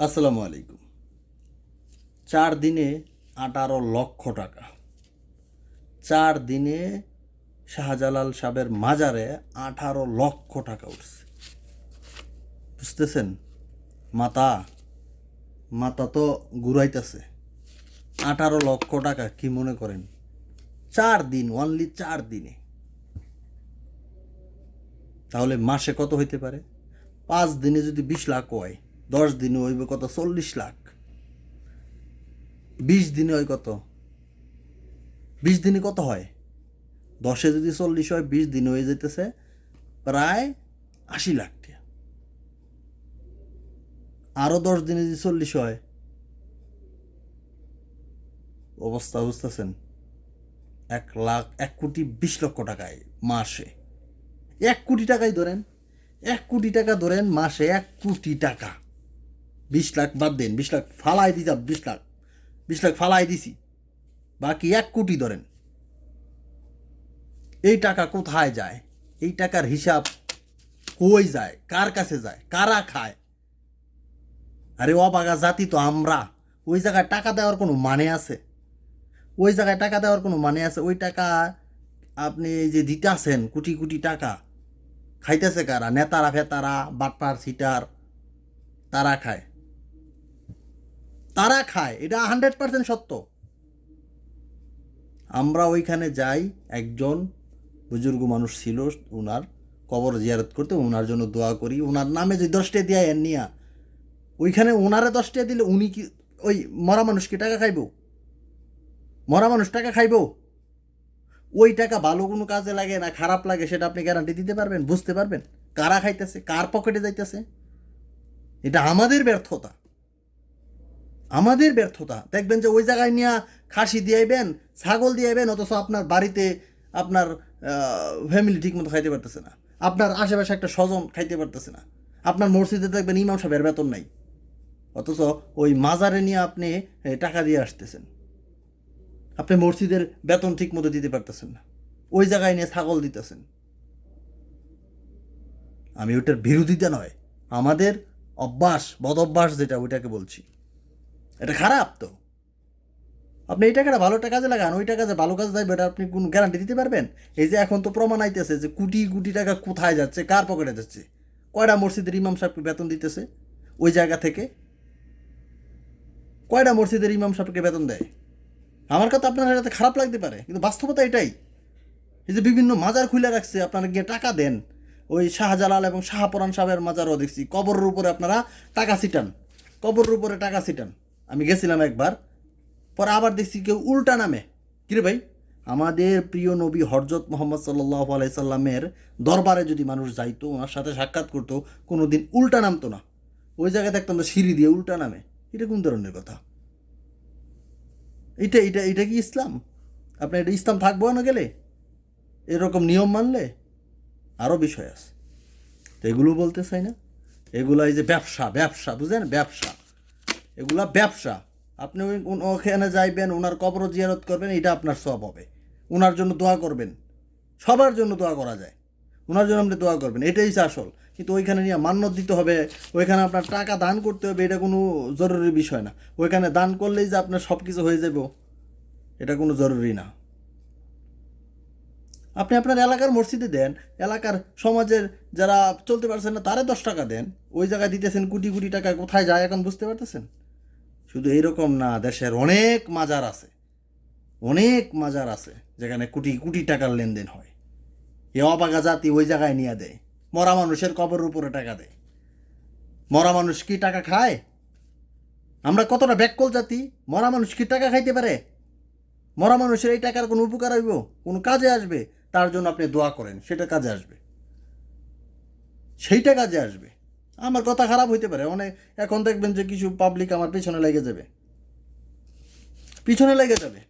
আসসালামু আলাইকুম। 4 দিনে 18 লক্ষ টাকা। 4 দিনে শাহজালাল সাহেবের মাজারে 18 লক্ষ টাকা উঠছে। বুঝতেছেন? মাথা মাথা তো ঘুরাইতেছে। 18 লক্ষ টাকা কি মনে করেন? 4 দিন, অনলি 4 দিনে। তাহলে মাসে কত হইতে পারে? 5 দিনে যদি 20 লাখ হয়, 10 দিনে হইবে কত? 40 লাখ। 20 দিনে হয় কত? 20 দিনে কত হয়? 10-এ যদি 40 হয়, 20 দিনে হয়ে যেতেছে প্রায় 80 লাখ টাকা। আরও 10 দিনে যদি 40 হয়, অবস্থা বুঝতেছেন? 1,20,00,000 টাকায় মাসে। 1 কোটি টাকাই ধরেন, 1 কোটি টাকা ধরেন মাসে, 1 কোটি টাকা। 20 লাখ বাদ দেন, 20 লাখ ফালাই দিতাম, 20 লাখ 20 লাখ ফালাই দিছি, বাকি 1 কোটি ধরেন। এই টাকা কোথায় যায়? এই টাকার হিসাব কই যায়? কার কাছে যায়? কারা খায়? আরে অবাগা জাতি তো আমরা। ওই জায়গায় টাকা দেওয়ার কোনো মানে আছে? ওই জায়গায় টাকা দেওয়ার কোনো মানে আছে? ওই টাকা আপনি এই যে দিতে আসেন কোটি কোটি টাকা, খাইতেছে কারা? নেতারা ফেতারা, বাটপার সিটার, তারা খায়। তারা খায়, এটা 100% সত্য। আমরা ওইখানে যাই, একজন বুজুর্গ মানুষ ছিল, ওনার কবর জিয়ারত করতে, ওনার জন্য দোয়া করি। ওনার নামে যে 10 টাকা দিয়ে এর নিয়া, ওইখানে ওনারে 10 টাকা দিলে উনি কি ওই মরা মানুষ কি টাকা খাইব? মরা মানুষ টাকা খাইব? ওই টাকা ভালো কোনো কাজে লাগে না খারাপ লাগে সেটা আপনি গ্যারান্টি দিতে পারবেন? বুঝতে পারবেন কারা খাইতেছে, কার পকেটে যাইতেছে? এটা আমাদের ব্যর্থতা, আমাদের ব্যর্থতা। দেখবেন যে ওই জায়গায় নিয়ে খাসি দিয়াইবেন, ছাগল দিয়াইবেন, অথচ আপনার বাড়িতে আপনার ফ্যামিলি ঠিক মতো খাইতে পারতেছে না, আপনার আশেপাশে একটা স্বজন খাইতে পারতেছে না, আপনার মসজিদে দেখবেন ইমাম সাহেবের বেতন নাই, অথচ ওই মাজারে নিয়ে আপনি টাকা দিয়ে আসতেছেন। আপনি মসজিদের বেতন ঠিক মতো দিতে পারতেছেন না, ওই জায়গায় নিয়ে ছাগল দিতেছেন। আমি ওটার বিরোধিতা নয়, আমাদের অভ্যাস, বদ অভ্যাস যেটা, ওইটাকে বলছি। এটা খারাপ তো। আপনি এই টাকাটা ভালো একটা কাজে লাগান, ওই টাকা যে ভালো কাজে যাবে এটা আপনি কোনো গ্যারান্টি দিতে পারবেন? এই যে এখন তো প্রমাণ আইতেছে যে কোটি কোটি টাকা কোথায় যাচ্ছে, কার পকেটে যাচ্ছে। কয়টা মসজিদের ইমাম সাহেবকে বেতন দিতেছে ওই জায়গা থেকে? কয়টা মসজিদের ইমাম সাহেবকে বেতন দেয়? আমার কথা আপনার এটাতে খারাপ লাগতে পারে, কিন্তু বাস্তবতা এটাই। এই যে বিভিন্ন মাজার খুলে রাখছে, আপনারা গিয়ে টাকা দেন। ওই শাহজালাল এবং শাহপরান সাহেবের মাজারও দেখছি কবরের উপরে আপনারা টাকা ছিটান, কবরের উপরে টাকা ছিটান। আমি গেছিলাম একবার, পরে আবার দেখছি কেউ উল্টা নামে। কিরে ভাই, আমাদের প্রিয় নবী হরজত মোহাম্মদ সাল্লাহ আলাইসাল্লামের দরবারে যদি মানুষ যাইতো, ওনার সাথে সাক্ষাৎ করতো, কোনো দিন উল্টা নামতো না। ওই জায়গায় দেখতাম তো সিঁড়ি দিয়ে উল্টা নামে। এটা কোন ধরনের কথা? এটা এটা এটা কি ইসলাম? আপনার এটা ইসলাম থাকবো না গেলে, এরকম নিয়ম মানলে? আরও বিষয় আছে, তো এগুলো বলতে চাই না। এগুলো এই যে ব্যবসা, ব্যবসা বুঝেন, ব্যবসা, এগুলা ব্যবসা। আপনি ওখানে যাইবেন, ওনার কবর জিয়ারত করবেন, এটা আপনার সব হবে। ওনার জন্য দোয়া করবেন, সবার জন্য দোয়া করা যায়, ওনার জন্য আপনি দোয়া করবেন, এটাই আসল। কিন্তু ওইখানে নিয়ে মান্যত দিতে হবে, ওইখানে আপনার টাকা দান করতে হবে, এটা কোনো জরুরি বিষয় না। ওইখানে দান করলেই যে আপনার সব কিছু হয়ে যাব, এটা কোনো জরুরি না। আপনি আপনার এলাকার মসজিদে দেন, এলাকার সমাজের যারা চলতে পারছেন না তারা 10 টাকা দেন। ওই জায়গায় দিতেছেন কোটি কোটি টাকা, কোথায় যায় এখন বুঝতে পারতেছেন? শুধু এইরকম না, দেশের অনেক মাজার আছে, অনেক মাজার আছে যেখানে কোটি কোটি টাকার লেনদেন হয়। এ অবাগা জাতি ওই জায়গায় নিয়ে দেয়, মরা মানুষের কবরের উপরে টাকা দেয়। মরা মানুষ কি টাকা খায়? আমরা কতটা ব্যাককল জাতি! মরা মানুষ কি টাকা খাইতে পারে? মরা মানুষের এই টাকার কোনো উপকার হইব? কোনো কাজে আসবে? তার জন্য আপনি দোয়া করেন, সেটা কাজে আসবে, সেইটা কাজে আসবে। আমার কথা খারাপ হইতে পারে অনেক, এখন দেখবেন যে কিছু পাবলিক আমার পিছনে লেগে যাবে, পিছনে লেগে যাবে।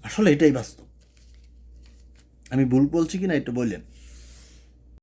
আসলে এটাই বাস্তব। আমি ভুল বলছি কি না একটু বললেন।